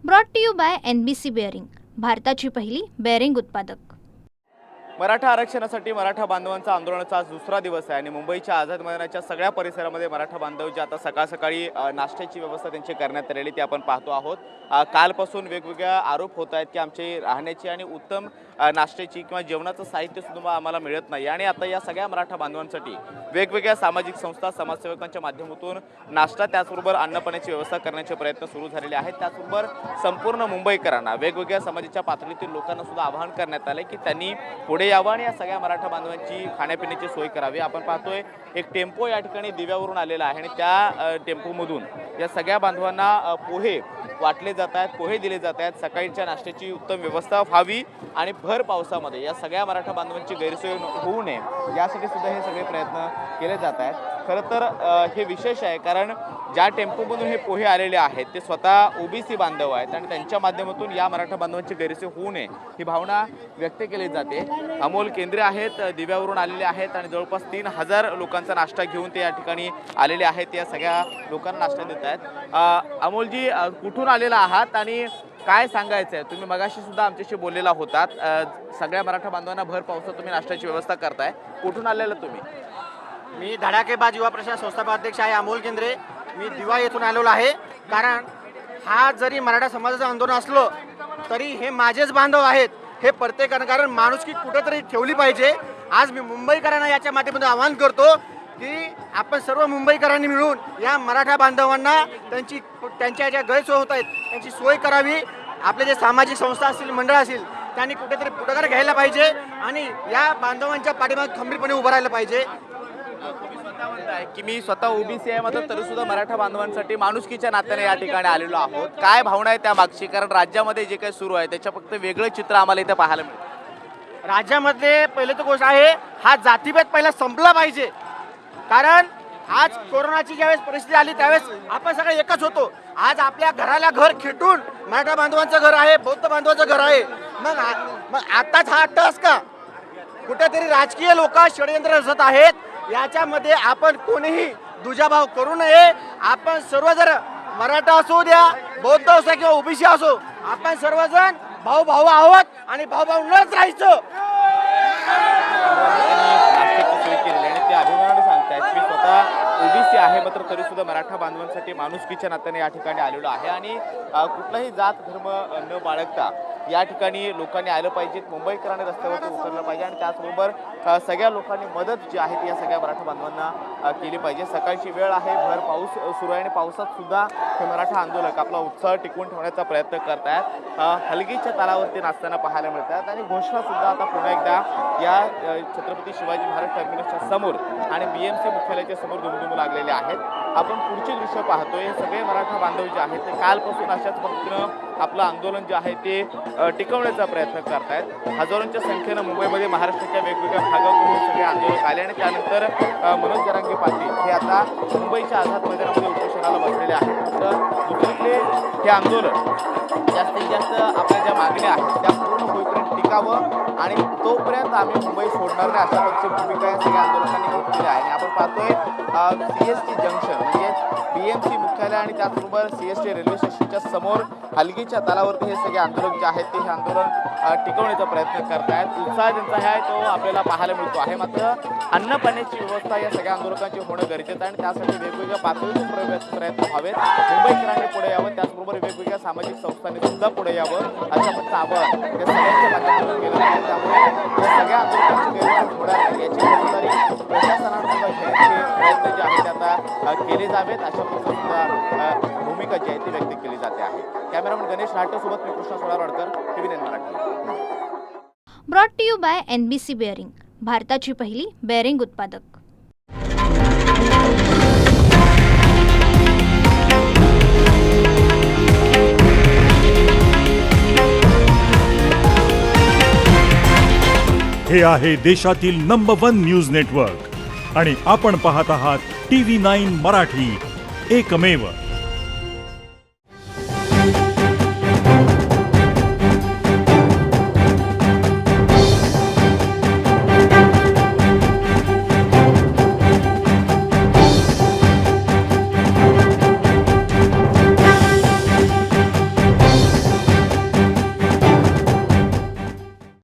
Brought to you by NBC bearing, भारताची पहिली bearing उत्पादक। मराठा आरक्षणासाठी मराठा बांधवांचा आंदोलनाचा आज दुसरा दिवस आहे आणि मुंबईच्या आझाद मैदानाच्या सगळ्या परिसरामध्ये मराठा बांधव जे आता सकाळी नाश्त्याची व्यवस्था त्यांची करण्यात आलेली ती आपण पाहतो आहोत। कालपासून वेगवेगळ्या आरोप होत आहेत की आमची राहण्याची आणि उत्तम नाश्त्याची किंवा जेवणाचं साहित्य सुद्धा आम्हाला मिळत नाही आणि आता या सगळ्या मराठा बांधवांसाठी वेगवेगळ्या सामाजिक संस्था समाजसेवकांच्या माध्यमातून नाश्ता त्याचबरोबर अन्नपाण्याची व्यवस्था करण्याचे प्रयत्न सुरू झालेले आहेत। त्याचबरोबर संपूर्ण मुंबईकरांना वेगवेगळ्या समाजाच्या पातळीतील लोकांना सुद्धा आवाहन करण्यात आले की त्यांनी पुढे यावं आणि या सगळ्या मराठा बांधवांची खाण्यापिण्याची सोय करावी। आपण पाहतोय एक टेम्पो या ठिकाणी दिव्यावरून आलेला आहे आणि त्या टेम्पोमधून या सगळ्या बांधवांना पोहे वाटले जात आहेत, पोहे दिले जात आहेत। सकाळच्या नाश्त्याची उत्तम व्यवस्था व्हावी आणि भर पावसामध्ये या सगळ्या मराठा बांधवांची गैरसोय होऊ नये यासाठी सुद्धा हे सगळे प्रयत्न केले जात आहेत। खरं तर हे विशेष आहे कारण ज्या टेम्पोमधून हे पोहे आलेले आहेत ते स्वतः OBC बांधव आहेत आणि त्यांच्या माध्यमातून या मराठा बांधवांची गैरसोय होऊ नये ही भावना व्यक्त केली जाते। अमोल केंद्रे आहेत, दिव्यावरून आलेले आहेत आणि जवळपास 3000 लोकांचा नाश्ता घेऊन ते या ठिकाणी आलेले आहेत, या सगळ्या लोकांना नाश्ता देत आहेत। अमोलजी, कुठून आलेला आहात आणि काय सांगायचं आहे? तुम्ही मगाशी सुद्धा आमच्याशी बोललेला होतात, सगळ्या मराठा बांधवांना भर पावसात तुम्ही नाश्त्याची व्यवस्था करताय, कुठून आलेला तुम्ही? मी धडाकेबाज युवा प्रशासन संस्थापक अध्यक्ष आहे अमोल केंद्रे। मी दिवा येथून आलेलो आहे कारण हा जरी मराठा समाजाचं आंदोलन असलो तरी हे माझेच बांधव आहेत, हे प्रत्येकानं, कारण माणुसकी कुठेतरी ठेवली पाहिजे। आज मी मुंबईकरांना याच्या माध्यमातून आवाहन करतो की आपण सर्व मुंबईकरांनी मिळून या मराठा बांधवांना त्यांच्या ज्या गैरसोय होत आहेत त्यांची सोय करावी। आपले जे सामाजिक संस्था असतील, मंडळ असतील, त्यांनी कुठेतरी पुढाकार घ्यायला पाहिजे आणि या बांधवांच्या पाठीमागे खंबीरपणे उभं राहायला पाहिजे। तुम्ही स्वतः म्हणताय की मी स्वतः OBC आहे, मात्र तरी सुद्धा मराठा बांधवांसाठी माणुसकीच्या नात्याने या ठिकाणी आलेलो आहोत। काय भावना आहे त्या मागची? कारण राज्यामध्ये जे काही सुरू आहे त्याच्या फक्त वेगळं चित्र आम्हाला इथे पाहायला मिळतं। राज्यामध्ये पहिली तर गोष्ट आहे, हा जातीभेद पहिला संपला पाहिजे। कारण आज कोरोनाची ज्यावेळेस परिस्थिती आली त्यावेळेस आपण सगळे एकच होतो। आज आपल्या घराला घर खेटून मराठा बांधवांचं घर आहे, बौद्ध बांधवांचं घर आहे, मग आताच हा अट्टहास का? कुठेतरी राजकीय लोक षडयंत्र रचत आहेत, याच्यामध्ये आपण कोणीही दुजाभाव करू नये। आपण सर्व, जर मराठा असू द्या, बौद्ध असो किंवा OBC असो, आपण सर्वजण भाऊ भाऊ आहोत आणि भाऊ भाऊ नच राहायचं। ते अभिमानाने सांगतायत की स्वतः OBC आहे, मात्र तरी सुद्धा मराठा बांधवांसाठी माणुसकीच्या नात्याने या ठिकाणी आलेलो आहे आणि कुठलाही जात धर्म न बाळगता या ठिकाणी लोकांनी आलं पाहिजे, मुंबईकरांनी रस्त्यावरती उतरलं पाहिजे आणि त्याचबरोबर सगळ्या लोकांनी मदत जी आहे ती या सगळ्या मराठा बांधवांना केली पाहिजे। सकाळची वेळ आहे, भर पाऊस सुरू आहे आणि पावसात सुद्धा हे मराठा आंदोलक आपला उत्साह टिकवून ठेवण्याचा प्रयत्न करतायत। हलगीच्या तालावरती नाचताना पाहायला मिळतात आणि घोषणा सुद्धा आता पुन्हा एकदा या छत्रपती शिवाजी महाराज टर्मिनसच्या समोर आणि BMC मुख्यालयाच्या समोर दुमदुमू लागलेले आहेत। आपण पुढचे दृश्य पाहतोय, हे सगळे मराठा बांधव जे आहेत ते कालपासून अशाच पद्धतीनं आपलं आंदोलन जे आहे ते टिकवण्याचा प्रयत्न करतायत। हजारोंच्या संख्येनं मुंबईमध्ये महाराष्ट्राच्या वेगवेगळ्या भागातून हे सगळे आंदोलक आले आणि त्यानंतर मनोज जरांगे पाटील हे आता मुंबईच्या आझाद मैदानामध्ये उपोषणाला बसलेले आहेत। तर दुसरीकडे हे आंदोलन जास्तीत जास्त आपल्या ज्या मागण्या आहेत त्या पूर्ण होईपर्यंत टिकावं आणि तोपर्यंत आम्ही मुंबई सोडणार नाही अशा पद्धतीची भूमिका या सगळ्या आंदोलकांनी घेतलेली आहे। आणि आपण पाहतोय CST जंक्शन म्हणजे BMC मुख्यालय आणि त्याचबरोबर CST रेल्वे स्टेशनच्या समोर हलगीच्या तालावरती हे सगळे आंदोलक जे आहेत ते हे आंदोलन टिकवण्याचा प्रयत्न करतायत। उत्साह त्यांचा आहे तो आपल्याला पाहायला मिळतो आहे, मात्र अन्न पाण्याची व्यवस्था या सगळ्या आंदोलकांची होणं गरजेचं आहे आणि त्यासाठी वेगवेगळ्या पातळीतून प्रयत्न व्हावेत। मुंबईकरांनी पुढे यावं, त्याचबरोबर वेगवेगळ्या सामाजिक संस्थांनी सुद्धा पुढे यावं अशा पद्धतीचं आवाहन या सगळ्यांच्या माध्यमातून केलं आहे। त्यामुळे या सगळ्या आंदोलकांची गैरसोय होणार नाही याची जबाबदारी प्रशासनाने सुद्धा घेण्याचे प्रयत्न जे आहेत ते आता केले जावेत अशा पद्धतीची भूमिका जी आहे ती व्यक्त केली जाते आहे। कॅमेरामन गणेश राठोसोबत मी Krishna Solavadkar, TV9 Marathi. Brought to you by NBC bearing, भारताची पहिली बेअरिंग उत्पादक। हे आहे देशातील नंबर 1 न्यूज नेटवर्क आणि आपण पाहत आहात TV9 मराठी, एकमेव।